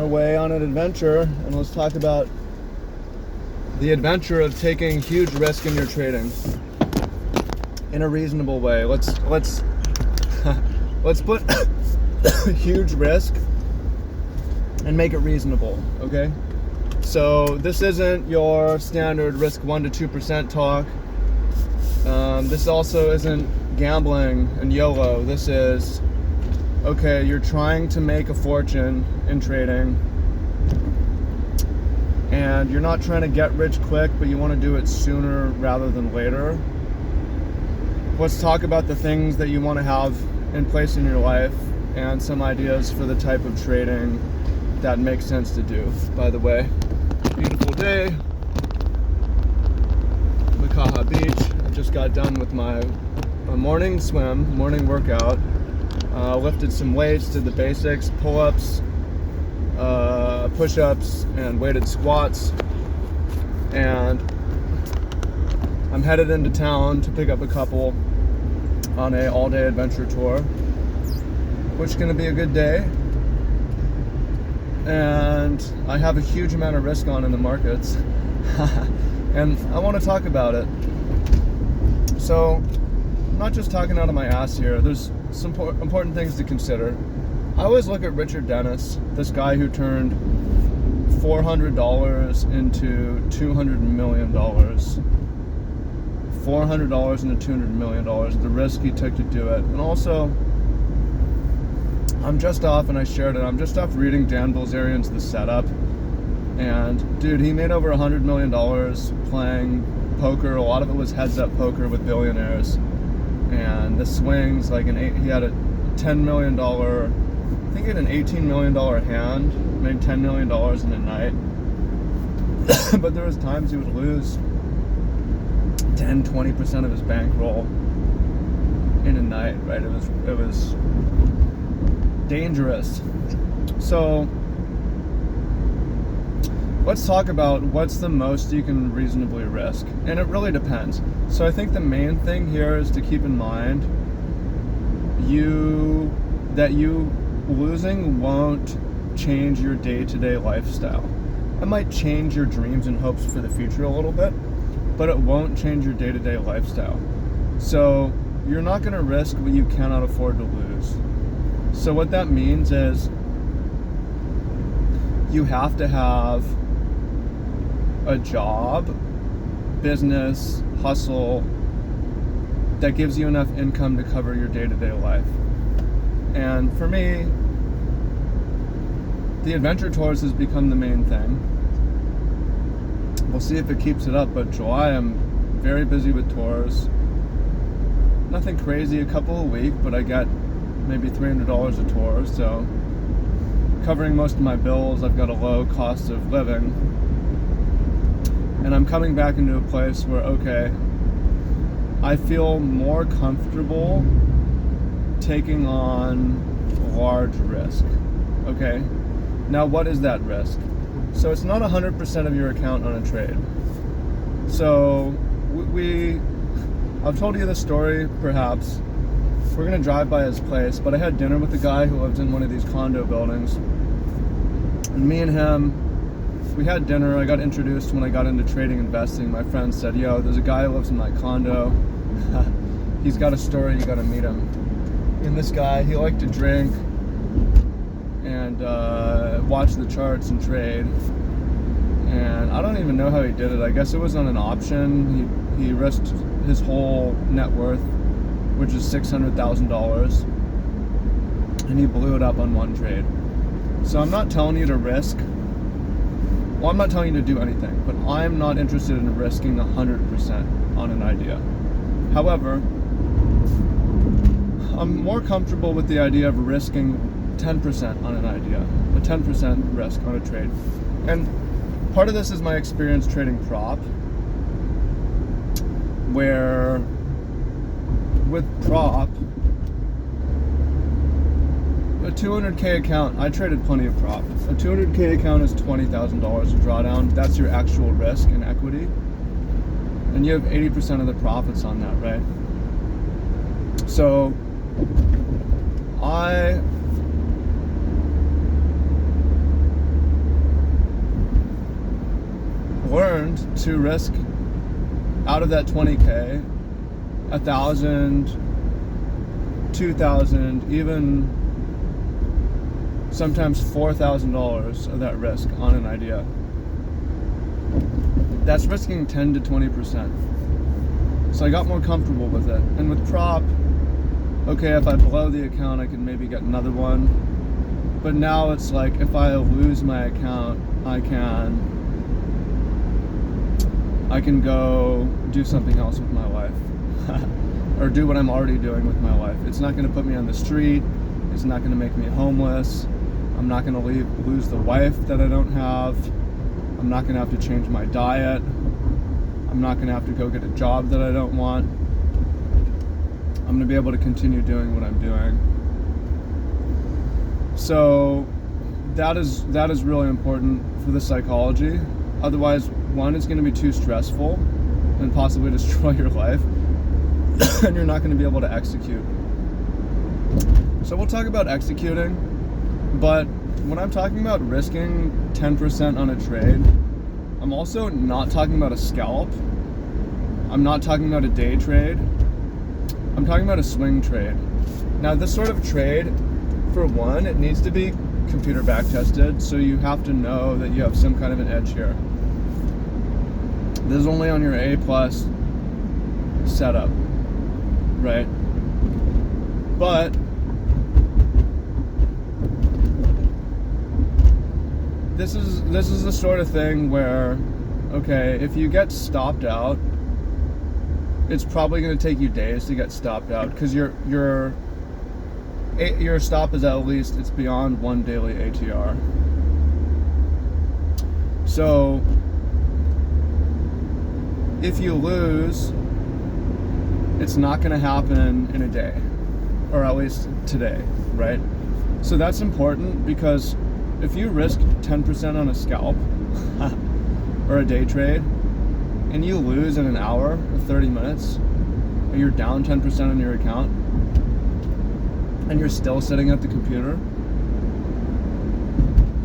our way on an adventure, and let's talk about the adventure of taking huge risk in your trading in a reasonable way. Let's put huge risk and make it reasonable, okay? So this isn't your standard risk 1% to 2% talk. This also isn't gambling and YOLO. This is, okay, you're trying to make a fortune in trading, and you're not trying to get rich quick, but you want to do it sooner rather than later. Let's talk about the things that you want to have in place in your life and some ideas for the type of trading that makes sense to do. By the way, beautiful day, Makaha Beach. I just got done with my morning swim, morning workout. Lifted some weights, did the basics, pull-ups, push-ups, and weighted squats. And I'm headed into town to pick up a couple on a all-day adventure tour, which is going to be a good day. And I have a huge amount of risk on in the markets. And I want to talk about it. So, I'm not just talking out of my ass here. There's some important things to consider. I always look at Richard Dennis, this guy who turned $400 into $200 million. $400 into $200 million, the risk he took to do it. And also, I'm just off, and I shared it, I'm just off reading Dan Bilzerian's The Setup. And dude, he made over $100 million playing poker. A lot of it was heads-up poker with billionaires. And the swings, like he had a $10 million, I think he had an $18 million hand, made $10 million in a night. But there was times he would lose 10-20% of his bankroll in a night, right? It was dangerous. So let's talk about what's the most you can reasonably risk. And it really depends. So I think the main thing here is to keep in mind that you losing won't change your day-to-day lifestyle. It might change your dreams and hopes for the future a little bit, but it won't change your day-to-day lifestyle. So you're not going to risk what you cannot afford to lose. So what that means is you have to have a job, business, hustle that gives you enough income to cover your day-to-day life. And for me, the adventure tours has become the main thing. We'll see if it keeps it up, but July I'm very busy with tours. Nothing crazy, a couple a week, but I get maybe $300 a tour, so covering most of my bills. I've got a low cost of living. And I'm coming back into a place where, okay, I feel more comfortable taking on large risk. Okay? Now, what is that risk? So it's not 100% of your account on a trade. So I've told you this story, perhaps. We're going to drive by his place, but I had dinner with a guy who lives in one of these condo buildings. And me and him, we had dinner. I got introduced when I got into trading investing. My friend said, yo, there's a guy who lives in my condo. He's got a story, you got to meet him. And this guy, he liked to drink and watch the charts and trade. And I don't even know how he did it. I guess it was on an option. He risked his whole net worth, which is $600,000, and he blew it up on one trade. So I'm not telling you to risk. Well, I'm not telling you to do anything, but I'm not interested in risking 100% on an idea. However, I'm more comfortable with the idea of risking 10% on an idea, a 10% risk on a trade. And part of this is my experience trading prop, where with prop, a 200K account, I traded plenty of prop. A 200K account is $20,000 a drawdown. That's your actual risk in equity. And you have 80% of the profits on that, right? So learned to risk out of that 20K, 1,000, 2,000, even sometimes $4,000 of that risk on an idea. That's risking 10 to 20%. So I got more comfortable with it. And with prop, okay, if I blow the account, I can maybe get another one. But now it's like, if I lose my account, I can go do something else with my life. Or do what I'm already doing with my life. It's not going to put me on the street. It's not going to make me homeless. I'm not going to lose the wife that I don't have. I'm not going to have to change my diet. I'm not going to have to go get a job that I don't want. I'm going to be able to continue doing what I'm doing. So that is really important for the psychology. Otherwise, one, it's going to be too stressful and possibly destroy your life, and you're not going to be able to execute. So we'll talk about executing, but when I'm talking about risking 10% on a trade, I'm also not talking about a scalp. I'm not talking about a day trade. I'm talking about a swing trade. Now, this sort of trade, for one, it needs to be computer back tested, so you have to know that you have some kind of an edge here. This is only on your A+ setup, right? But this is the sort of thing where, okay, if you get stopped out, it's probably going to take you days to get stopped out, because your stop is at least, it's beyond one daily ATR. So if you lose, it's not going to happen in a day, or at least today, right? So that's important, because if you risk 10% on a scalp or a day trade, and you lose in an hour or 30 minutes, or you're down 10% on your account, and you're still sitting at the computer,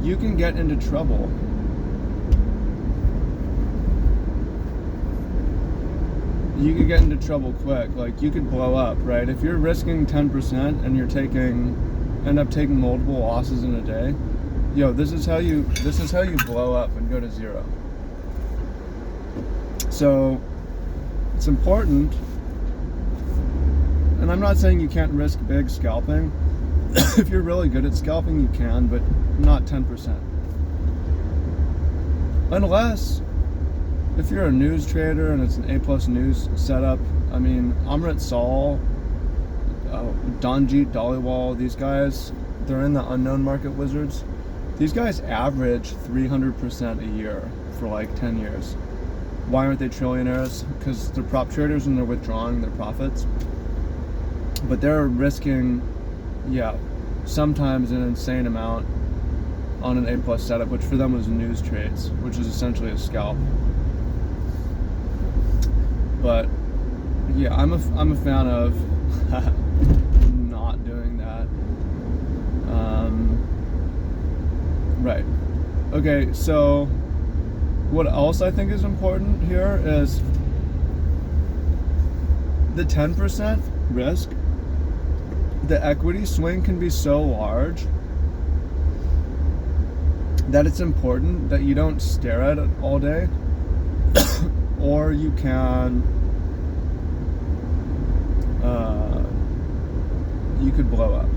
you can get into trouble. You could get into trouble quick. Like, you could blow up, right? If you're risking 10% and you're end up taking multiple losses in a day, this is how you blow up and go to zero. So it's important, and I'm not saying you can't risk big scalping. If you're really good at scalping, you can, but not 10%. Unless if you're a news trader and it's an A+ news setup. I mean, Amrit Saul, Donjit Dhaliwal, these guys, they're in the unknown market wizards. These guys average 300% a year for like 10 years. Why aren't they trillionaires? Because they're prop traders and they're withdrawing their profits. But they're risking, sometimes an insane amount on an A+ setup, which for them was news trades, which is essentially a scalp. But yeah, I'm a fan of not doing that. Right. Okay, so what else I think is important here is the 10% risk. The equity swing can be so large that it's important that you don't stare at it all day, or you can, you could blow up.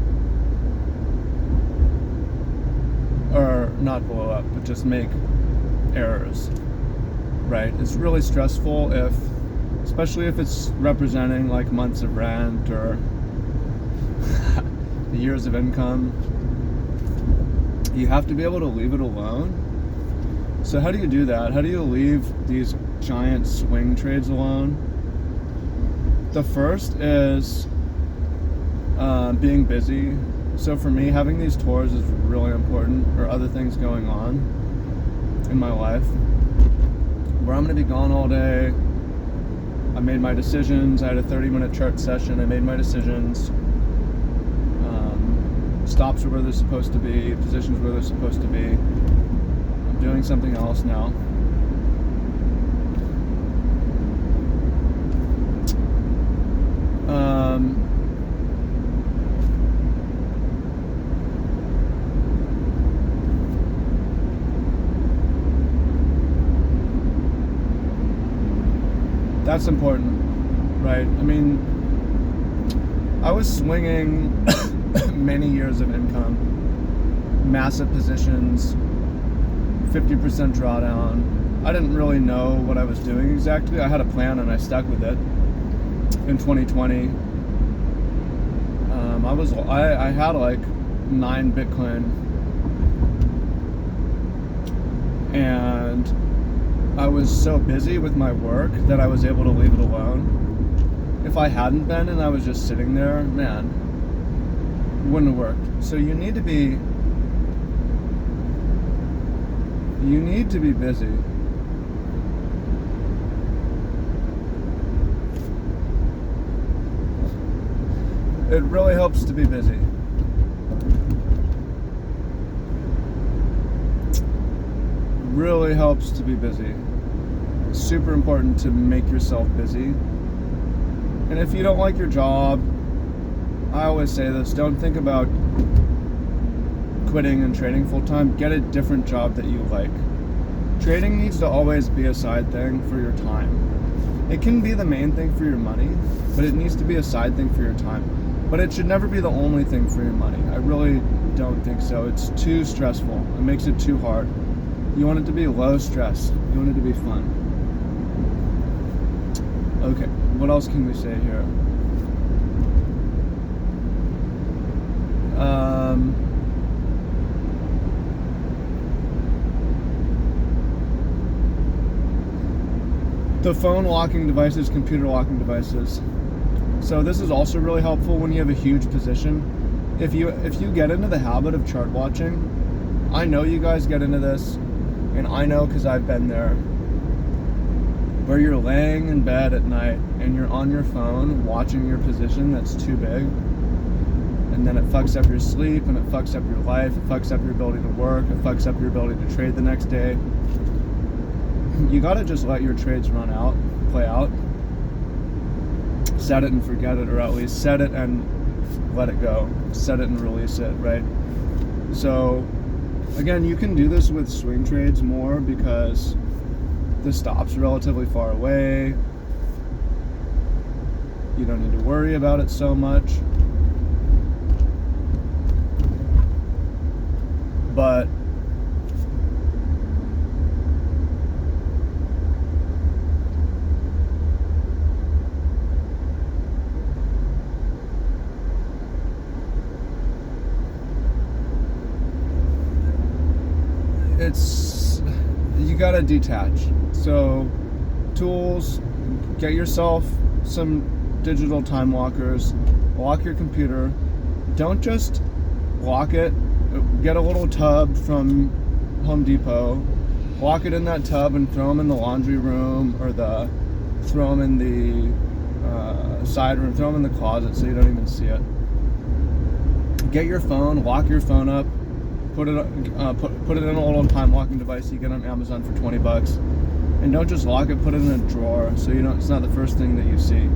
Or not blow up, but just make errors, right? It's really stressful especially if it's representing like months of rent or years of income. You have to be able to leave it alone. So how do you do that? How do you leave these giant swing trades alone? The first is being busy. So for me, having these tours is really important, or other things going on in my life where I'm going to be gone all day. I made my decisions. I had a 30-minute chart session. I made my decisions. Stops are where they're supposed to be. Positions where they're supposed to be. I'm doing something else now. That's important, right? I mean, I was swinging many years of income, massive positions, 50% drawdown. I didn't really know what I was doing exactly. I had a plan and I stuck with it. In 2020, I had like 9 Bitcoin, and I was so busy with my work that I was able to leave it alone. If I hadn't been and I was just sitting there, man, it wouldn't have worked. So you need to be busy. It really helps to be busy. Really helps to be busy. It's super important to make yourself busy. And if you don't like your job, I always say this, don't think about quitting and trading full time. Get a different job that you like. Trading needs to always be a side thing for your time. It can be the main thing for your money, but it needs to be a side thing for your time. But it should never be the only thing for your money. I really don't think so. It's too stressful. It makes it too hard. You want it to be low stress. You want it to be fun. Okay, what else can we say here? The phone locking devices, computer locking devices. So this is also really helpful when you have a huge position. If you get into the habit of chart watching, I know you guys get into this, and I know because I've been there, where you're laying in bed at night and you're on your phone watching your position that's too big, and then it fucks up your sleep, and it fucks up your life, it fucks up your ability to work, it fucks up your ability to trade the next day. You gotta just let your trades run out, play out, set it and forget it, or at least set it and let it go, set it and release it, right? So again, you can do this with swing trades more because the stop's relatively far away. You don't need to worry about it so much. But you gotta detach. So tools, get yourself some digital time lockers, lock your computer. Don't just lock it. Get a little tub from Home Depot, lock it in that tub and throw them in the laundry room, or throw them in the side room, throw them in the closet so you don't even see it. Get your phone, lock your phone up, put it in a little time locking device you get on Amazon for $20, and don't just lock it, put it in a drawer so you don't, it's not the first thing that you see.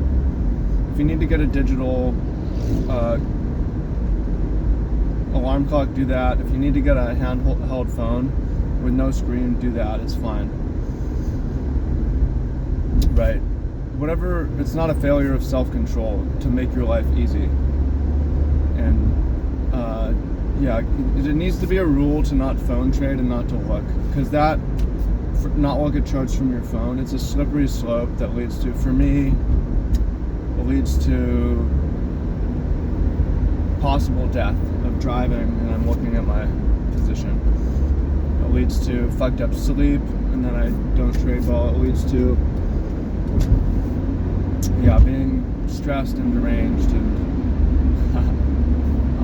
If you need to get a digital alarm clock, do that. If you need to get a handheld phone with no screen, do that. It's fine. Right. Whatever, it's not a failure of self-control to make your life easy. And yeah, it needs to be a rule to not phone trade and not to look, because not look at charts from your phone, it's a slippery slope that leads to, for me, it leads to possible death of driving and I'm looking at my position. It leads to fucked up sleep, and then I don't trade well. It leads to being stressed and deranged and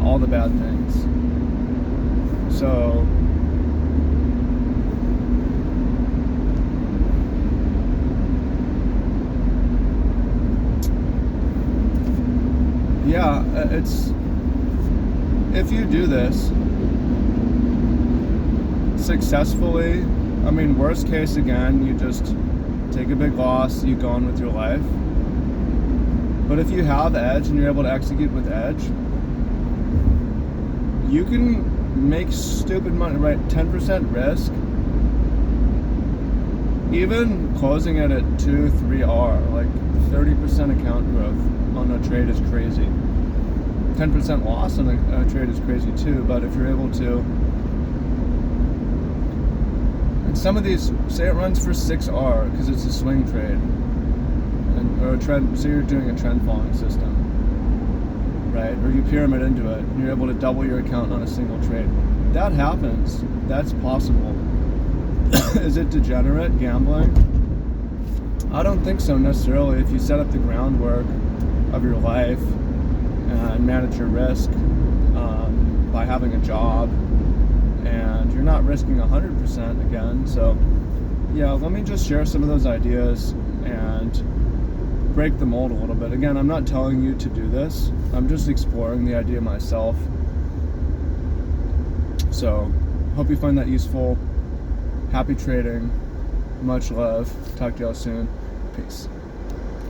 all the bad things. So yeah, it's, if you do this successfully, I mean, worst case, again, you just take a big loss, you go on with your life. But if you have edge and you're able to execute with edge, you can make stupid money, right? 10% risk even closing it at 2-3R, like 30% account growth on a trade is crazy. 10% loss on a trade is crazy too, but if you're able to, and some of these, say it runs for 6R because it's a swing trade, or a trend, say you're doing a trend following system, right? Or you pyramid into it and you're able to double your account on a single trade. That happens. That's possible. Is it degenerate gambling? I don't think so necessarily. If you set up the groundwork of your life and manage your risk by having a job, and you're not risking 100% again. So yeah, let me just share some of those ideas and break the mold a little bit. Again, I'm not telling you to do this. I'm just exploring the idea myself. So hope you find that useful. Happy trading. Much love. Talk to y'all soon. Peace.